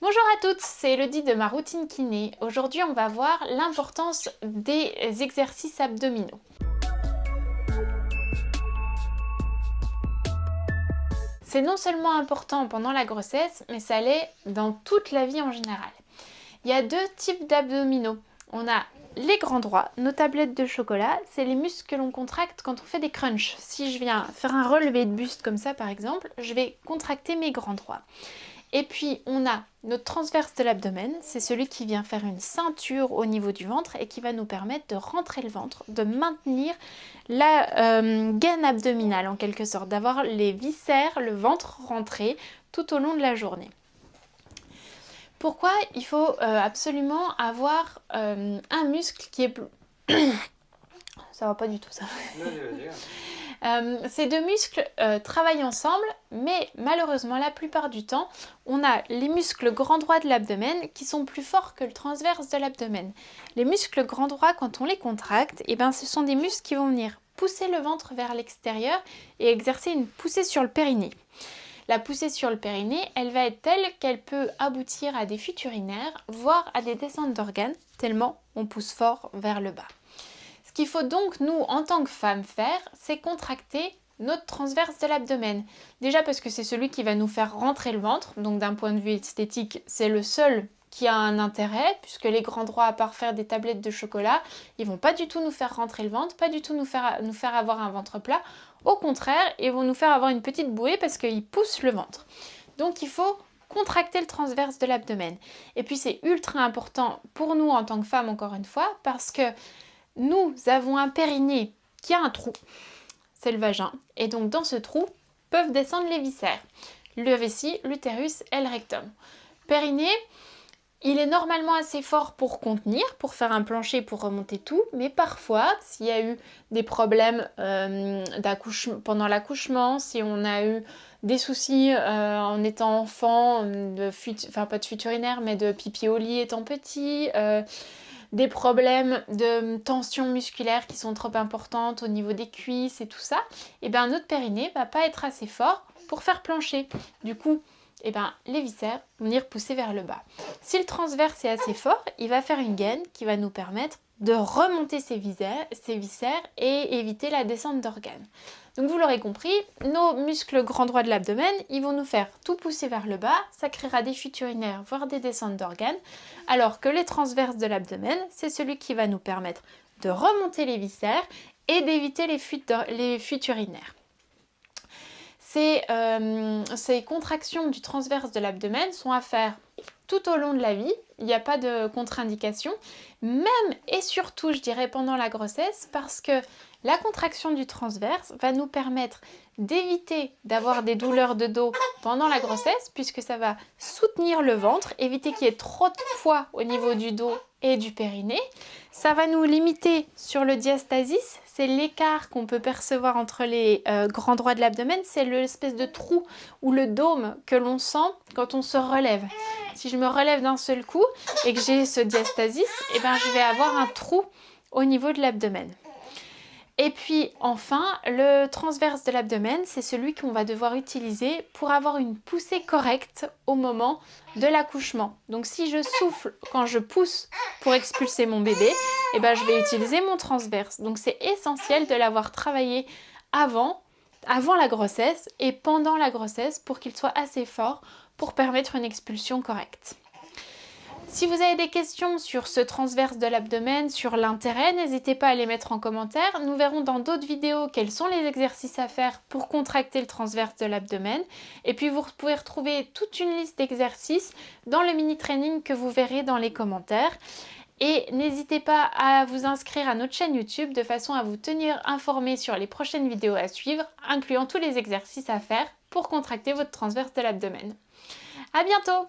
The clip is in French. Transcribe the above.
Bonjour à toutes, c'est Elodie de ma routine kiné. Aujourd'hui, on va voir l'importance des exercices abdominaux. C'est non seulement important pendant la grossesse, mais ça l'est dans toute la vie en général. Il y a deux types d'abdominaux. On a les grands droits, nos tablettes de chocolat, c'est les muscles que l'on contracte quand on fait des crunchs. Si je viens faire un relevé de buste comme ça par exemple, je vais contracter mes grands droits. Et puis on a notre transverse de l'abdomen, c'est celui qui vient faire une ceinture au niveau du ventre et qui va nous permettre de rentrer le ventre, de maintenir la gaine abdominale en quelque sorte, d'avoir les viscères, le ventre rentré tout au long de la journée. Pourquoi il faut absolument avoir un muscle qui est plus... Ça va pas du tout ça. Ces deux muscles travaillent ensemble, mais malheureusement la plupart du temps, on a les muscles grands droits de l'abdomen qui sont plus forts que le transverse de l'abdomen. Les muscles grands droits, quand on les contracte, ce sont des muscles qui vont venir pousser le ventre vers l'extérieur et exercer une poussée sur le périnée. La poussée sur le périnée, elle va être telle qu'elle peut aboutir à des fuites urinaires, voire à des descentes d'organes, tellement on pousse fort vers le bas. Ce qu'il faut donc, nous, en tant que femmes, faire, c'est contracter notre transverse de l'abdomen. Déjà parce que c'est celui qui va nous faire rentrer le ventre, donc d'un point de vue esthétique, c'est le seul qui a un intérêt, puisque les grands droits, à part faire des tablettes de chocolat, ils vont pas du tout nous faire rentrer le ventre, pas du tout nous faire avoir un ventre plat. Au contraire, ils vont nous faire avoir une petite bouée parce qu'ils poussent le ventre. Donc il faut contracter le transverse de l'abdomen. Et puis c'est ultra important pour nous en tant que femmes, encore une fois, parce que nous avons un périnée qui a un trou, c'est le vagin, et donc dans ce trou peuvent descendre les viscères, le vessie, l'utérus et le rectum. Périnée, il est normalement assez fort pour contenir, pour faire un plancher, pour remonter tout, mais parfois, s'il y a eu des problèmes pendant l'accouchement, si on a eu des soucis en étant enfant, pas de fuite urinaire, mais de pipi au lit étant petit, des problèmes de tension musculaire qui sont trop importantes au niveau des cuisses et tout ça, et notre périnée va pas être assez fort pour faire plancher. Du coup, les viscères vont venir pousser vers le bas. Si le transverse est assez fort, il va faire une gaine qui va nous permettre de remonter ces viscères et éviter la descente d'organes. Donc vous l'aurez compris, nos muscles grands droits de l'abdomen, ils vont nous faire tout pousser vers le bas, ça créera des fuites urinaires, voire des descentes d'organes, alors que les transverses de l'abdomen, c'est celui qui va nous permettre de remonter les viscères et d'éviter les fuites urinaires. Ces contractions du transverse de l'abdomen sont à faire tout au long de la vie, il n'y a pas de contre-indication, même et surtout je dirais pendant la grossesse, parce que la contraction du transverse va nous permettre d'éviter d'avoir des douleurs de dos pendant la grossesse, puisque ça va soutenir le ventre, éviter qu'il y ait trop de poids au niveau du dos et du périnée. Ça va nous limiter sur le diastasis, c'est l'écart qu'on peut percevoir entre les grands droits de l'abdomen, c'est l'espèce de trou ou le dôme que l'on sent quand on se relève. Si je me relève d'un seul coup et que j'ai ce diastasis, je vais avoir un trou au niveau de l'abdomen. Et puis enfin, le transverse de l'abdomen, c'est celui qu'on va devoir utiliser pour avoir une poussée correcte au moment de l'accouchement. Donc si je souffle quand je pousse pour expulser mon bébé, je vais utiliser mon transverse. Donc c'est essentiel de l'avoir travaillé avant la grossesse et pendant la grossesse pour qu'il soit assez fort pour permettre une expulsion correcte. Si vous avez des questions sur ce transverse de l'abdomen, sur l'intérêt, n'hésitez pas à les mettre en commentaire. Nous verrons dans d'autres vidéos quels sont les exercices à faire pour contracter le transverse de l'abdomen. Et puis vous pouvez retrouver toute une liste d'exercices dans le mini-training que vous verrez dans les commentaires. Et n'hésitez pas à vous inscrire à notre chaîne YouTube de façon à vous tenir informé sur les prochaines vidéos à suivre, incluant tous les exercices à faire pour contracter votre transverse de l'abdomen. À bientôt!